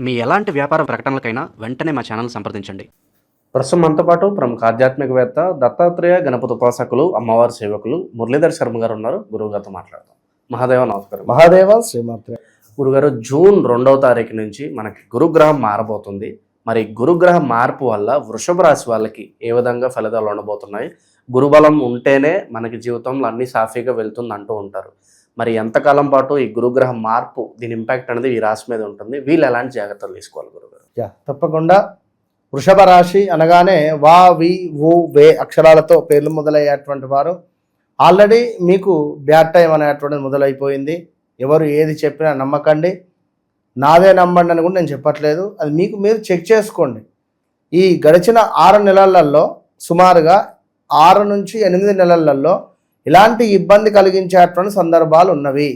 మీ ఎలాంటి వ్యాపార ప్రకటనలకైనా వెంటనే మా ఛానల్ సంప్రదించండి. ప్రస్తుతం మనతో పాటు ప్రముఖ ఆధ్యాత్మికవేత్త దత్తాత్రేయ గణపతి ఉపాసకులు అమ్మవారి సేవకులు మురళీధర్ శర్మ గారు ఉన్నారు. గురువు గారితో మాట్లాడదాం. మహాదేవ నమస్కారం. మహాదేవ శ్రీమాత్రే. గురుగారు, జూన్ 2వ తారీఖు నుంచి మనకి గురుగ్రహం మారబోతుంది. మరి గురుగ్రహం మార్పు వల్ల వృషభ రాశి వాళ్ళకి ఏ విధంగా ఫలితాలు ఉండబోతున్నాయి? గురుబలం ఉంటేనే మనకి జీవితంలో అన్ని సాఫీగా వెళ్తుంది అంటూ ఉంటారు. మరి ఎంతకాలం పాటు ఈ గురుగ్రహం మార్పు దీని ఇంపాక్ట్ అనేది ఈ రాశి మీద ఉంటుంది? వీళ్ళు ఎలాంటి జాగ్రత్తలు తీసుకోవాలి గురుగారు? తప్పకుండా. వృషభ రాశి అనగానే వా వి వు వే అక్షరాలతో పేర్లు మొదలయ్యేటువంటి వారు. ఆల్రెడీ మీకు బ్యాడ్ టైం అనేటువంటిది మొదలైపోయింది. ఎవరు ఏది చెప్పినా నమ్మకండి, నాదే నమ్మండి అని కూడా నేను చెప్పట్లేదు. అది మీకు మీరు చెక్ చేసుకోండి. ఈ గడిచిన 6 నెలలలో సుమారుగా 6 నుంచి 8 నెలలలో ఇలాంటి ఇబ్బంది కలిగించేటువంటి సందర్భాలు ఉన్నవి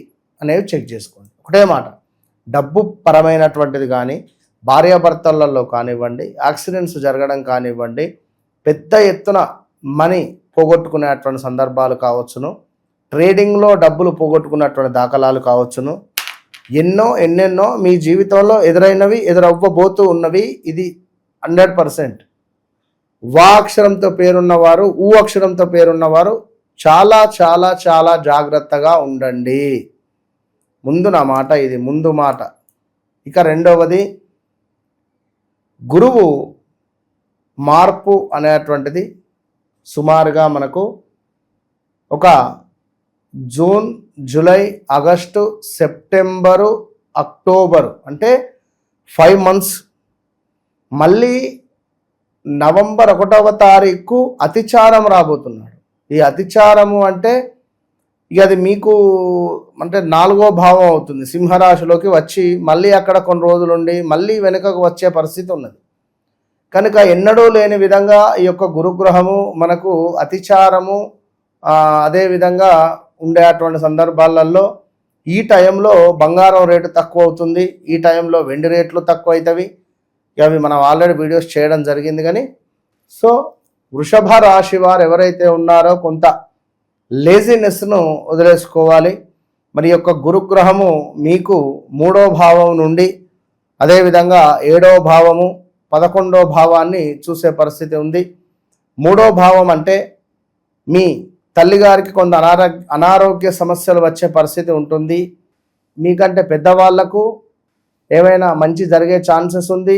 అనేవి చెక్ చేసుకోండి. ఒకటే మాట, డబ్బు పరమైనటువంటిది కానీ, భార్యాభర్తలలో కానివ్వండి, యాక్సిడెంట్స్ జరగడం కానివ్వండి, పెద్ద ఎత్తున మనీ పోగొట్టుకునేటువంటి సందర్భాలు కావచ్చును, ట్రేడింగ్లో డబ్బులు పోగొట్టుకున్నటువంటి దాఖలాలు కావచ్చును, ఎన్నెన్నో మీ జీవితంలో ఎదురైనవి, ఎదురవ్వబోతూ ఉన్నవి. ఇది 100%. వా అక్షరంతో పేరున్నవారు, ఊ అక్షరంతో పేరున్నవారు చాలా చాలా చాలా జాగ్రత్తగా ఉండండి. ముందు నా మాట ఇది, ముందు మాట. ఇక రెండవది, గురువు మార్పు అనేటువంటిది సుమారుగా మనకు ఒక June, July, August, September, October అంటే 5 months. మళ్ళీ నవంబర్ 1వ తారీఖు అతిచారం రాబోతున్నాడు. ఈ అతిచారము అంటే ఇక అది మీకు అంటే 4వ భావం అవుతుంది. సింహరాశిలోకి వచ్చి మళ్ళీ అక్కడ కొన్ని రోజులుండి మళ్ళీ వెనుకకు వచ్చే పరిస్థితి ఉన్నది. కనుక ఎన్నడూ లేని విధంగా ఈ యొక్క గురుగ్రహము మనకు అతిచారము అదేవిధంగా ఉండేటువంటి సందర్భాలలో ఈ టైంలో బంగారం రేటు తక్కువ అవుతుంది, ఈ టైంలో వెండి రేట్లు తక్కువ అవుతాయి. అవి మనం ఆల్రెడీ వీడియోస్ చేయడం జరిగింది. కానీ సో వృషభ రాశి వారు ఎవరైతే ఉన్నారో కొంత లేజినెస్ను వదిలేసుకోవాలి. మరి యొక్క గురుగ్రహము మీకు 3వ భావం నుండి అదేవిధంగా 7వ భావము, 11వ భావాన్ని చూసే పరిస్థితి ఉంది. 3వ భావం అంటే మీ తల్లిగారికి కొంత అనారోగ్య సమస్యలు వచ్చే పరిస్థితి ఉంటుంది. మీకంటే పెద్దవాళ్లకు ఏమైనా మంచి జరిగే ఛాన్సెస్ ఉంది.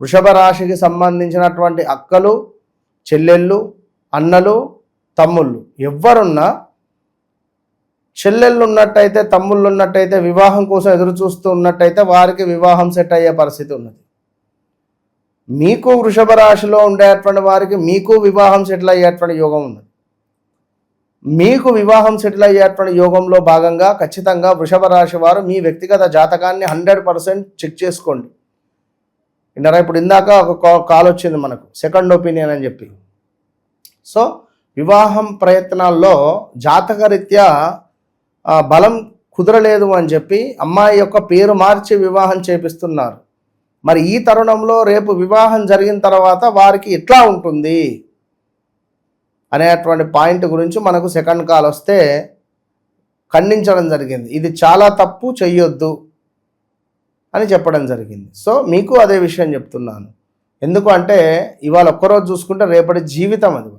వృషభ రాశికి సంబంధించినటువంటి అక్కలు, చెల్లెళ్ళు, అన్నలు, తమ్ముళ్ళు ఎవ్వరున్నా, చెల్లెళ్ళు ఉన్నట్టయితే, తమ్ముళ్ళు ఉన్నట్టయితే, వివాహం కోసం ఎదురు చూస్తూ ఉన్నట్టయితే వారికి వివాహం సెట్ అయ్యే పరిస్థితి ఉన్నది. మీకు వృషభ రాశిలో ఉండేటువంటి వారికి మీకు వివాహం సెటిల్ అయ్యేటువంటి యోగం ఉన్నది. మీకు వివాహం సెటిల్ అయ్యేటువంటి యోగంలో భాగంగా ఖచ్చితంగా వృషభ రాశి వారు మీ వ్యక్తిగత జాతకాన్ని 100% చెక్ చేసుకోండి. విన్నారా? ఇప్పుడు ఇందాక ఒక కాల్ వచ్చింది మనకు, సెకండ్ ఒపీనియన్ అని చెప్పి. సో వివాహం ప్రయత్నాల్లో జాతకరీత్యా బలం కుదరలేదు అని చెప్పి అమ్మాయి యొక్క పేరు మార్చి వివాహం చేపిస్తున్నారు. మరి ఈ తరుణంలో రేపు వివాహం జరిగిన తర్వాత వారికి ఎట్లా ఉంటుంది అనేటువంటి పాయింట్ గురించి మనకు సెకండ్ కాల్ వస్తే ఖండించడం జరిగింది. ఇది చాలా తప్పు, చెయ్యొద్దు అని చెప్పడం జరిగింది. సో మీకు అదే విషయం చెప్తున్నాను. ఎందుకు అంటే ఇవాళ ఒక్కరోజు చూసుకుంటే రేపటి జీవితం అది.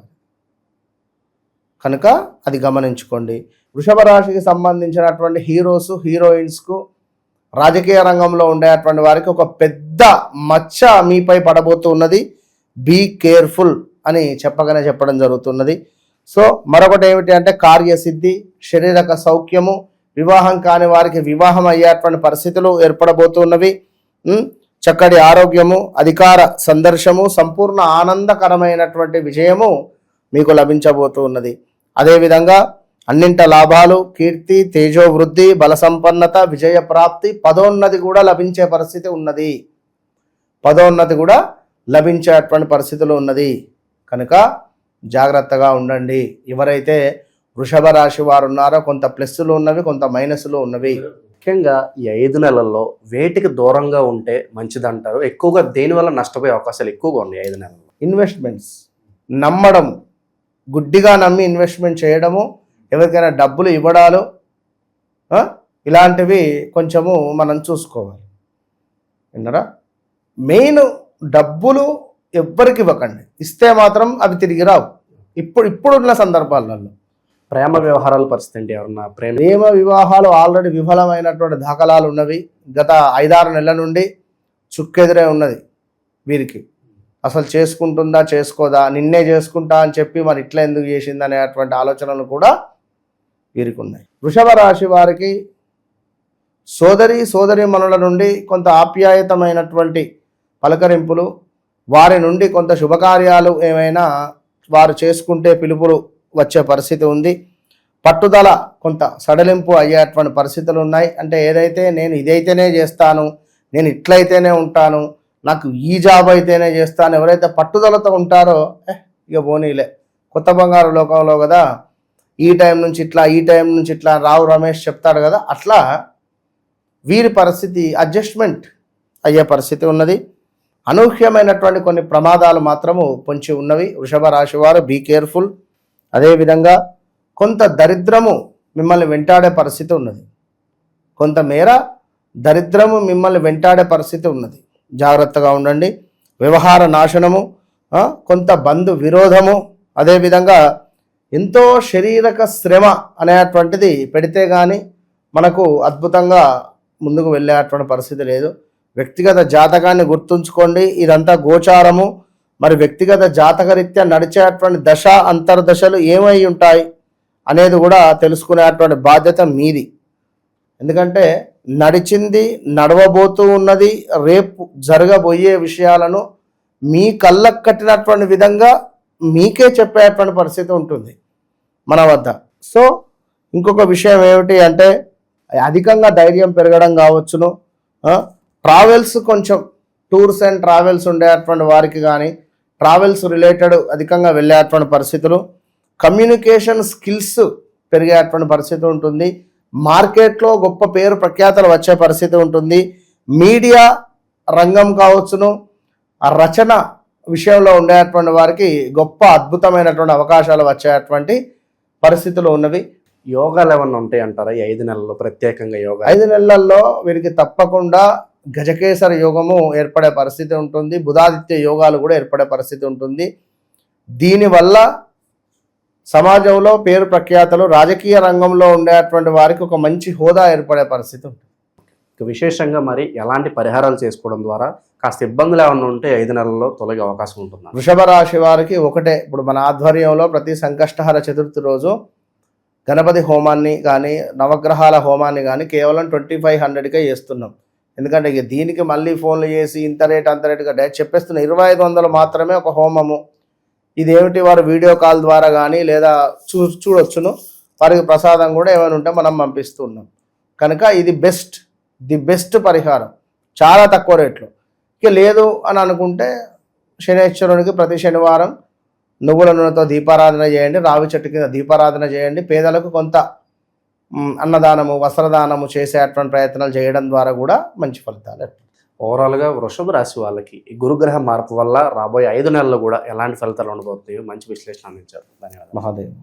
కనుక అది గమనించుకోండి. వృషభ రాశికి సంబంధించినటువంటి హీరోస్, హీరోయిన్స్కు, రాజకీయ రంగంలో ఉండేటువంటి వారికి ఒక పెద్ద మచ్చ మీపై పడబోతున్నది. బీ కేర్ఫుల్ అని చెప్పడం జరుగుతున్నది. సో మరొకటి ఏమిటి అంటే కార్యసిద్ధి, శారీరక సౌఖ్యము, వివాహం కాని వారికి వివాహం అయ్యేటువంటి పరిస్థితులు ఏర్పడబోతున్నవి. చక్కటి ఆరోగ్యము, అధికార సందర్శము, సంపూర్ణ ఆనందకరమైనటువంటి విజయము మీకు లభించబోతూ ఉన్నది. అదేవిధంగా అన్నింట లాభాలు, కీర్తి, తేజోవృద్ధి, బల సంపన్నత, విజయ ప్రాప్తి, పదోన్నతి కూడా లభించే పరిస్థితి ఉన్నది. పదోన్నతి కూడా లభించేటువంటి పరిస్థితులు ఉన్నది. కనుక జాగ్రత్తగా ఉండండి. ఎవరైతే వృషభ రాశి వారు ఉన్నారో కొంత ప్లస్సులు ఉన్నవి, కొంత మైనస్లు ఉన్నవి. ముఖ్యంగా ఈ 5 నెలల్లో వేటికి దూరంగా ఉంటే మంచిదంటారు? ఎక్కువగా దేనివల్ల నష్టపోయే అవకాశాలు ఎక్కువగా ఉన్నాయి 5 నెలల్లో? ఇన్వెస్ట్మెంట్స్ నమ్మడం, గుడ్డిగా నమ్మి ఇన్వెస్ట్మెంట్ చేయడము, ఎవరికైనా డబ్బులు ఇవ్వడాలు, ఇలాంటివి కొంచెము మనం చూసుకోవాలి. విన్నారా? మెయిన్ డబ్బులు ఎవ్వరికి ఇవ్వకండి, ఇస్తే మాత్రం అవి తిరిగి రావు. ఇప్పుడున్న సందర్భాలలో ప్రేమ వ్యవహారాల పరిస్థితి ఏంటి? ఎవరన్నా ప్రేమ వివాహాలు ఆల్రెడీ విఫలమైనటువంటి దాఖలాలు ఉన్నవి. గత 5-6 నెలల నుండి చుక్కెదురే ఉన్నది వీరికి. అసలు చేసుకుంటుందా చేసుకోదా, నిన్నే చేసుకుంటా అని చెప్పి మరి ఇట్లా ఎందుకు చేసింది అనేటువంటి ఆలోచనలు కూడా వీరికి ఉన్నాయి. వృషభ రాశి వారికి సోదరీమణుల నుండి కొంత ఆప్యాయతమైనటువంటి పలకరింపులు, వారి నుండి కొంత శుభకార్యాలు ఏమైనా వారు చేసుకుంటే పిలుపులు వచ్చే పరిస్థితి ఉంది. పట్టుదల కొంత సడలింపు అయ్యేటువంటి పరిస్థితులు ఉన్నాయి. అంటే ఏదైతే నేను ఇదైతేనే చేస్తాను, నేను ఇట్లయితేనే ఉంటాను, నాకు ఈ జాబ్ అయితేనే చేస్తాను, ఎవరైతే పట్టుదలతో ఉంటారో ఇక పోనీలే, కొత్త బంగారు లోకంలో కదా, ఈ టైం నుంచి ఇట్లా, ఈ టైం నుంచి ఇట్లా రావు రమేష్ చెప్తాడు కదా, అట్లా వీరి పరిస్థితి అడ్జస్ట్మెంట్ అయ్యే పరిస్థితి ఉన్నది. అనూహ్యమైనటువంటి కొన్ని ప్రమాదాలు మాత్రము పొంచి ఉన్నవి. వృషభ రాశి వారు బీ కేర్ఫుల్. అదేవిధంగా కొంత దరిద్రము మిమ్మల్ని వెంటాడే పరిస్థితి ఉన్నది. కొంతమేర దరిద్రము మిమ్మల్ని వెంటాడే పరిస్థితి ఉన్నది, జాగ్రత్తగా ఉండండి. వ్యవహార నాశనము, కొంత బంధు విరోధము, అదేవిధంగా ఎంతో శారీరక శ్రమ అనేటువంటిది పెడితే కానీ మనకు అద్భుతంగా ముందుకు వెళ్ళేటువంటి పరిస్థితి లేదు. వ్యక్తిగత జాతకాన్ని గుర్తుంచుకోండి, ఇదంతా గోచారము. మరి వ్యక్తిగత జాతకరీత్యా నడిచేటువంటి దశ అంతర్దశలు ఏమై ఉంటాయి అనేది కూడా తెలుసుకునేటువంటి బాధ్యత మీది. ఎందుకంటే నడిచింది, నడవబోతూ ఉన్నది, రేపు జరగబోయే విషయాలను మీ కళ్ళకు కట్టినటువంటి విధంగా మీకే చెప్పేటువంటి పరిస్థితి ఉంటుంది మన వద్ద. సో ఇంకొక విషయం ఏమిటి అంటే అధికంగా ధైర్యం పెరగడం కావచ్చును. ట్రావెల్స్, కొంచెం టూర్స్ అండ్ ట్రావెల్స్ ఉండేటువంటి వారికి కానీ ట్రావెల్స్ రిలేటెడ్ అధికంగా వెళ్ళేటువంటి పరిస్థితులు, కమ్యూనికేషన్ స్కిల్స్ పెరిగేటువంటి పరిస్థితి ఉంటుంది. మార్కెట్లో గొప్ప పేరు ప్రఖ్యాతలు వచ్చే పరిస్థితి ఉంటుంది. మీడియా రంగం కావచ్చును, ఆ రచన విషయంలో ఉండేటువంటి వారికి గొప్ప అద్భుతమైనటువంటి అవకాశాలు వచ్చేటువంటి పరిస్థితులు ఉన్నవి. యోగాలు ఏమన్నా ఉంటాయి అంటారా ఈ 5 నెలల్లో? ప్రత్యేకంగా యోగా 5 నెలల్లో వీరికి తప్పకుండా గజకేసర యోగము ఏర్పడే పరిస్థితి ఉంటుంది. బుధాదిత్య యోగాలు కూడా ఏర్పడే పరిస్థితి ఉంటుంది. దీనివల్ల సమాజంలో పేరు ప్రఖ్యాతలు, రాజకీయ రంగంలో ఉండేటువంటి వారికి ఒక మంచి హోదా ఏర్పడే పరిస్థితి ఉంటుంది. విశేషంగా మరి ఎలాంటి పరిహారాలు చేసుకోవడం ద్వారా కాస్త ఇబ్బందులు ఏమన్నా ఉంటే 5 నెలల్లో తొలగే అవకాశం ఉంటుంది? వృషభ రాశి వారికి ఒకటే, ఇప్పుడు మన ఆధ్వర్యంలో ప్రతి సంకష్టహర చతుర్థి రోజు గణపతి హోమాన్ని కానీ నవగ్రహాల హోమాన్ని కానీ కేవలం 2500కే చేస్తున్నాం. ఎందుకంటే ఇక దీనికి మళ్ళీ ఫోన్లు చేసి ఇంత రేట్ అంత రేటుగా డైరెక్ట్ చెప్పేస్తున్నాం. 2500 మాత్రమే ఒక హోమము. ఇదేమిటి, వారు వీడియో కాల్ ద్వారా కానీ లేదా చూడొచ్చును. వారికి ప్రసాదం కూడా ఏమైనా ఉంటే మనం పంపిస్తున్నాం. కనుక ఇది ది బెస్ట్ పరిహారం, చాలా తక్కువ రేట్లో. ఇక లేదు అని అనుకుంటే శనేశ్వరునికి ప్రతి శనివారం నువ్వుల నూనెతో దీపారాధన చేయండి, రావి చెట్టు కింద దీపారాధన చేయండి. పేదలకు కొంత అన్నదానము, వస్త్రదానము చేసేటువంటి ప్రయత్నాలు చేయడం ద్వారా కూడా మంచి ఫలితాలు. ఓవరాల్గా వృషభ రాశి వాళ్ళకి ఈ గురుగ్రహ మార్పు వల్ల రాబోయే 5 నెలల్లో కూడా ఎలాంటి ఫలితాలు ఉండబోతున్నాయో మంచి విశ్లేషణ అందించారు. ధన్యవాదాలు. మహాదేవ్.